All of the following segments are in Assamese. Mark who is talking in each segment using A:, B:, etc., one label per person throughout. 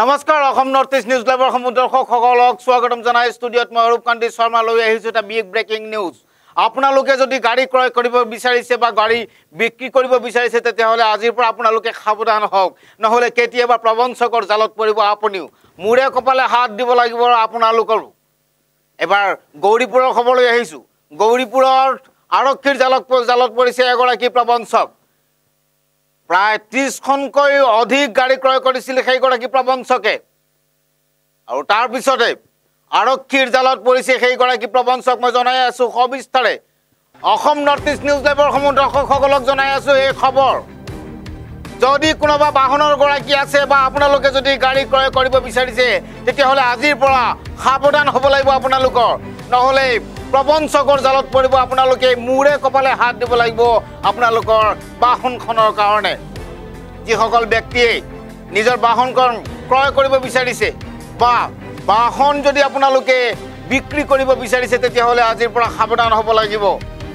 A: নমস্কাৰ অসম নৰ্থ ইষ্ট নিউজ লাইভৰ দৰ্শকসকলক স্বাগতম জনাই ষ্টুডিঅ'ত মই ৰূপকান্তি শৰ্মা লৈ আহিছোঁ এটা বিগ ব্ৰেকিং নিউজ। আপোনালোকে যদি গাড়ী ক্ৰয় কৰিব বিচাৰিছে বা গাড়ী বিক্ৰী কৰিব বিচাৰিছে তেতিয়াহ'লে আজিৰ পৰা আপোনালোকে সাৱধান হওক, নহ'লে কেতিয়াবা প্ৰবঞ্চকৰ জালত পৰিব আপুনিও। মূৰে কপালে হাত দিব লাগিব আপোনালোকৰো। এবাৰ গৌৰীপুৰৰ খবৰ লৈ আহিছোঁ। গৌৰীপুৰৰ আৰক্ষীৰ জালত পৰিছে এগৰাকী প্ৰবঞ্চক। প্ৰায় ৩০খনকৈ অধিক গাড়ী ক্ৰয় কৰিছিল সেইগৰাকী প্ৰবঞ্চকে, আৰু তাৰ পিছতে আৰক্ষীৰ জালত পৰিছে সেইগৰাকী প্ৰবঞ্চক। মই জনাই আছোঁ সবিস্তাৰে অসম নৰ্থ ইষ্ট নিউজ লাইভৰ দৰ্শকসকলক জনাই আছোঁ এই খবৰ। যদি কোনোবা বাহনৰ গৰাকী আছে বা আপোনালোকে যদি গাড়ী ক্ৰয় কৰিব বিচাৰিছে তেতিয়াহ'লে আজিৰ পৰা সাৱধান হ'ব লাগিব আপোনালোকৰ, নহ'লে প্ৰবঞ্চকৰ জালত পৰিব আপোনালোকে। মূৰে কপালে হাত দিব লাগিব আপোনালোকৰ বাহনখনৰ কাৰণে। যিসকল ব্যক্তিয়ে নিজৰ বাহনখন ক্ৰয় কৰিব বিচাৰিছে বা বাহন যদি আপোনালোকে বিক্ৰী কৰিব বিচাৰিছে তেতিয়াহ'লে আজিৰ পৰা সাৱধান হ'ব লাগিব।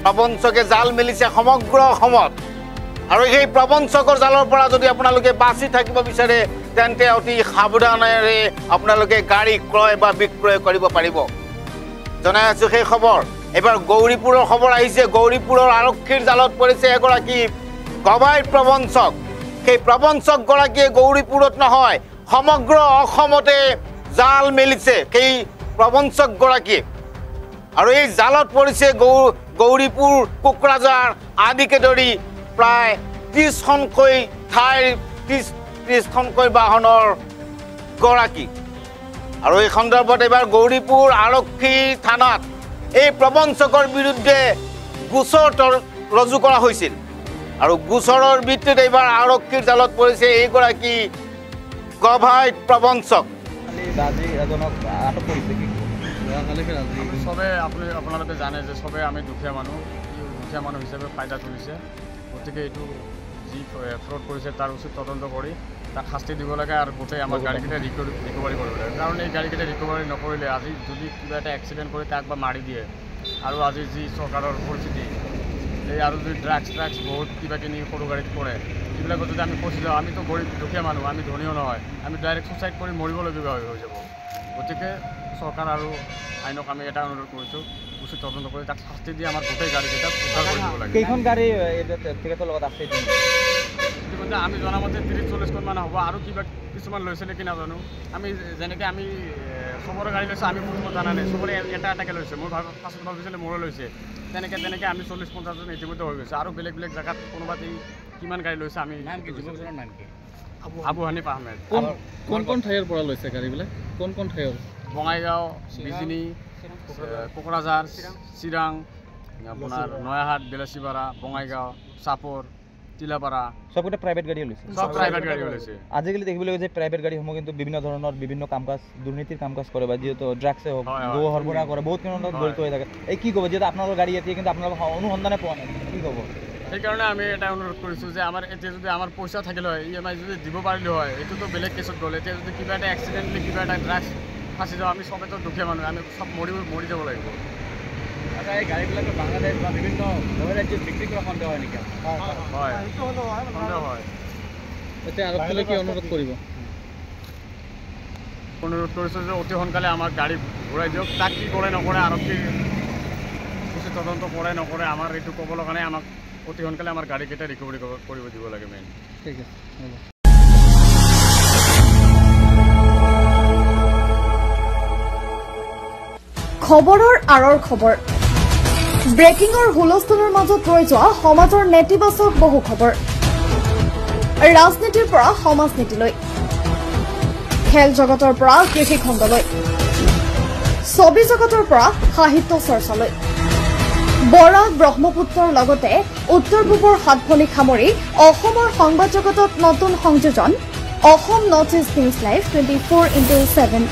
A: প্ৰবঞ্চকে জাল মেলিছে সমগ্ৰ অসমত, আৰু সেই প্ৰবঞ্চকৰ জালৰ পৰা যদি আপোনালোকে বাচি থাকিব বিচাৰে তেন্তে অতি সাৱধানেৰে আপোনালোকে গাড়ী ক্ৰয় বা বিক্ৰয় কৰিব পাৰিব। জনাই আছোঁ সেই খবৰ। এবাৰ গৌৰীপুৰৰ খবৰ আহিছে। গৌৰীপুৰৰ আৰক্ষীৰ জালত পৰিছে এগৰাকী গবাই প্ৰবঞ্চক। সেই প্ৰবঞ্চকগৰাকীয়ে গৌৰীপুৰত নহয় সমগ্ৰ অসমতে জাল মেলিছে সেই প্ৰবঞ্চকগৰাকীয়ে, আৰু এই জালত পৰিছে গৌৰীপুৰ, কোকৰাঝাৰ আদিকে ধৰি প্ৰায় ৩০খনকৈ ঠাইৰ ৩০খনকৈ বাহনৰ গৰাকী। আৰু এই সন্দৰ্ভত এবাৰ গৌৰীপুৰ আৰক্ষী থানাত এই প্ৰবঞ্চকৰ বিৰুদ্ধে গোচৰ ৰুজু কৰা হৈছিল, আৰু গোচৰৰ ভিত্তিত এইবাৰ আৰক্ষীৰ জালত পৰিছে এইগৰাকী গভাই প্ৰবঞ্চক।
B: চবে আপোনালোকে জানে যে চবে আমি দুখীয়া মানুহ হিচাপে ফাইদা তুলিছে, গতিকে এইটো যি ফ্ৰড কৰিছে তাৰ উচিত তদন্ত কৰি তাক শাস্তি দিব লাগে, আৰু গোটেই আমাৰ গাড়ীকেইটা ৰিকভাৰী কৰিব লাগে। কাৰণ এই গাড়ীকেইটা ৰিকভাৰী নকৰিলে আজি যদি কিবা এটা এক্সিডেণ্ট কৰি তাক বা মাৰি দিয়ে, আৰু আজি যি চৰকাৰৰ পৰিস্থিতি, এই আৰু যদি ড্ৰাগছ বহুত কিবা কিনি সৰু গাড়ীত পৰে, এইবিলাকত যদি আমি ফচি যাওঁ, আমিতো গৰীব দুখীয়া মানুহ, আমি ধনীও নহয়, আমি ডাইৰেক্ট ছুচাইড কৰি মৰিবলগীয়া হৈ যাব। গতিকে চৰকাৰ আৰু আইনক আমি এটা অনুৰোধ কৰিছোঁ, উচিত তদন্ত কৰি তাক শাস্তি দি আমাৰ গোটেই গাড়ীকেইটাক উদ্ধাৰ কৰি দিব লাগে।
C: কেইখন গাড়ী তেখেতৰ লগত আছে
B: ইতিমধ্যে আমি জনামতে ৩০-৪০খন মান হ'ব, আৰু কিবা কিছুমান লৈছে নেকি নাজানো। আমি যেনেকৈ আমি চবৰে গাড়ী লৈছোঁ, আমি কোনো জানা নাই, চবৰে এটাকৈ লৈছে। মই পাছত ভাবিছিলোঁ মোৰে লৈছে, তেনেকৈ আমি ৪০-৫০জন ইতিমধ্যে হৈ গৈছে, আৰু বেলেগ জেগাত কোনোবাতে কিমান গাড়ী লৈছে আমি নাম কি আবু হানিফ আহমেদ।
C: কোন ঠাইৰ পৰা লৈছে গাড়ীবিলাক? কোন ঠাইৰ?
B: বঙাইগাঁও, বিজিনী, কোকৰাঝাৰ, চিৰাং, আপোনাৰ নয়াহাট, বেলাচীপাৰা, বঙাইগাঁও, চাপৰ, তিলাপাৰা,
C: সবটা প্ৰাইভেট গাড়ী লৈছে।
B: সব প্ৰাইভেট গাড়ী লৈছে।
C: আজিকালি দেখিবলৈ যে প্ৰাইভেট গাড়ীসমূহ কিন্তু বিভিন্ন ধৰণৰ বিভিন্ন কাম কাজ, দুৰ্নীতিৰ কাম কাজ কৰে, বা যিহেতু ড্ৰাগছে হওক, গো সৰবৰাহ কৰে, বহুত ধৰণৰ জড়িত হৈ থাকে। এই কি ক'ব, যিহেতু আপোনালোকৰ গাড়ী এতিয়া কিন্তু আপোনালোকৰ অনুসন্ধানে পোৱা নাই, কি ক'ব?
B: সেইকাৰণে আমি এটা অনুৰোধ কৰিছোঁ যে আমাৰ এতিয়া যদি আমাৰ পইচা থাকিলে হয়, EMI যদি দিব পাৰিলে হয়, এইটোতো বেলেগ কেছত গ'ল। এতিয়া যদি কিবা এটা এক্সিডেণ্টলি কিবা এটা ড্ৰাগছ ফাঁচি যাওঁ, আমি চবেতো দুখীয়া মানুহ, আমি চব মৰি যাব লাগিব।
C: আচ্ছা, এই গাড়ীবিলাকে বাংলাদেশ বা বিভিন্ন ৰাজ্যত বিক্ৰী কৰা সন্দেহ হয় নেকি?
B: হয়, সন্দেহ হয়।
C: এতিয়া আৰক্ষীলৈ কি অনুৰোধ কৰিব?
B: অনুৰোধ কৰিছোঁ যে অতি সোনকালে আমাৰ গাড়ী ঘূৰাই দিয়ক। তাক কি কৰে নকৰে, আৰক্ষী উচিত তদন্ত কৰে নকৰে, আমাৰ এইটো ক'ব লগা নাই। আমাক অতি সোনকালে আমাৰ গাড়ীকেইটা ৰিকভাৰী কৰিব দিব লাগে মেইন।
C: ঠিক আছে।
D: খবৰৰ আঁৰৰ খবৰ, ব্ৰেকিঙৰ হুলস্থুলৰ মাজত ৰৈ যোৱা সমাজৰ নেতিবাচক বহু খবৰ। ৰাজনীতিৰ পৰা সমাজ নীতিলৈ, খেল জগতৰ পৰা কৃষি খণ্ডলৈ, ছবি জগতৰ পৰা সাহিত্য চৰ্চালৈ, বৰাক ব্ৰহ্মপুত্ৰৰ লগতে উত্তৰ পূবৰ সাতভনীক সামৰি অসমৰ সংবাদ জগতত নতুন সংযোজন Assam north east news live 24/7।